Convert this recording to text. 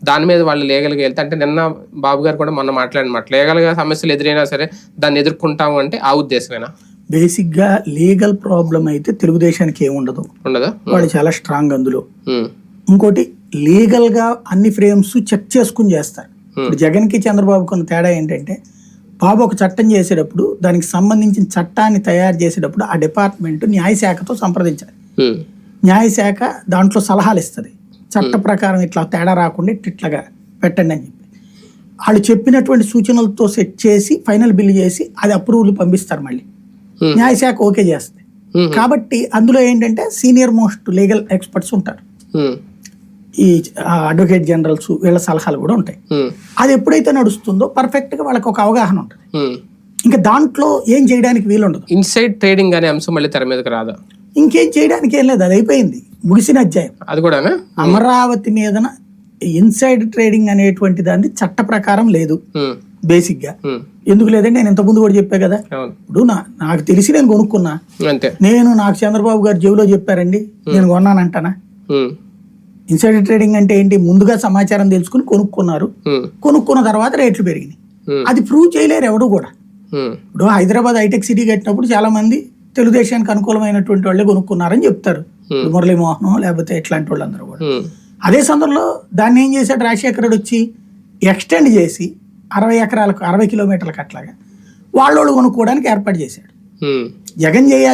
దాని మీద వాళ్ళు లీగల్గా వెళ్తే, అంటే నిన్న బాబు గారు కూడా మొన్న మాట్లాడినమాట, లీగల్గా సమస్యలు ఎదురైనా సరే దాన్ని ఎదుర్కొంటాము అంటే ఆ ఉద్దేశమేనా? బేసిక్ గా లీగల్ ప్రాబ్లం అయితే తెలుగుదేశానికి ఏముండదు, ఉండదా? వాళ్ళు చాలా స్ట్రాంగ్ అందులో. ఇంకోటి లీగల్ గా అన్ని ఫ్రేమ్స్ చెక్ చేసుకుని చేస్తారు. ఇప్పుడు జగన్ కి చంద్రబాబుకి ఉన్న తేడా ఏంటంటే, బాబు ఒక చట్టం చేసేటప్పుడు దానికి సంబంధించిన చట్టాన్ని తయారు చేసేటప్పుడు ఆ డిపార్ట్మెంట్ న్యాయశాఖతో సంప్రదించాలి. న్యాయశాఖ దాంట్లో సలహాలు ఇస్తుంది, చట్ట ప్రకారం ఇట్లా తేడా రాకుండా ఇట్లాగా పెట్టండి అని చెప్పి. వాళ్ళు చెప్పినటువంటి సూచనలతో సెట్ చేసి ఫైనల్ బిల్ చేసి అది అప్రూవల్ పంపిస్తారు, మళ్ళీ న్యాయశాఖ ఓకే చేస్తుంది. కాబట్టి అందులో ఏంటంటే సీనియర్ మోస్ట్ లీగల్ ఎక్స్పర్ట్స్ ఉంటారు, ఈ అడ్వకేట్ జనరల్స్, వీళ్ళ సలహాలు కూడా ఉంటాయి. అది ఎప్పుడైతే నడుస్తుందో పర్ఫెక్ట్ గా వాళ్ళకి ఒక అవగాహన ఉంటుంది. ఇంకా దాంట్లో ఏం చేయడానికి వీలుండదు. ఇన్సైడ్ ట్రేడింగ్ అనే అంశం మళ్ళీ తెర మీదకి రాదా? ఇంకేం చేయడానికి ఏం లేదు, అది అయిపోయింది, ముగిసిన అధ్యాయం. అది కూడా అమరావతి మీదన ఇన్సైడ్ ట్రేడింగ్ అనేటువంటి దాన్ని చట్ట ప్రకారం లేదు బేసిక్ గా. ఎందుకు లేదంటే నేను ఇంతకుముందు కూడా చెప్పా కదా, ఇప్పుడు నాకు తెలిసి నేను కొనుక్కున్నా, నాకు చంద్రబాబు గారు జేబులో చెప్పారండి నేను కొన్నానంటానా? ఇన్సైడ్ ట్రేడింగ్ అంటే ఏంటి? ముందుగా సమాచారం తెలుసుకుని కొనుక్కున్నారు, కొనుక్కున్న తర్వాత రేట్లు పెరిగినాయి, అది ప్రూవ్ చేయలేరు ఎవడు కూడా. ఇప్పుడు హైదరాబాద్ హైటెక్ సిటీ కట్టినప్పుడు చాలా మంది తెలుగుదేశానికి అనుకూలమైనటువంటి వాళ్ళే కొనుక్కున్నారని చెప్తారు, మురళీమోహన్ లేకపోతే ఇట్లాంటి వాళ్ళందరూ కూడా. అదే సందర్భంలో దాన్ని ఏం చేశాడు రాజశేఖర రెడ్డి వచ్చి ఎక్స్టెండ్ చేసి 60 ఎకరాలకు 60 కిలోమీటర్లకు అట్లాగా వాళ్ళు కొనుక్కోవడానికి ఏర్పాటు చేశాడు. జగన్ చేయాలి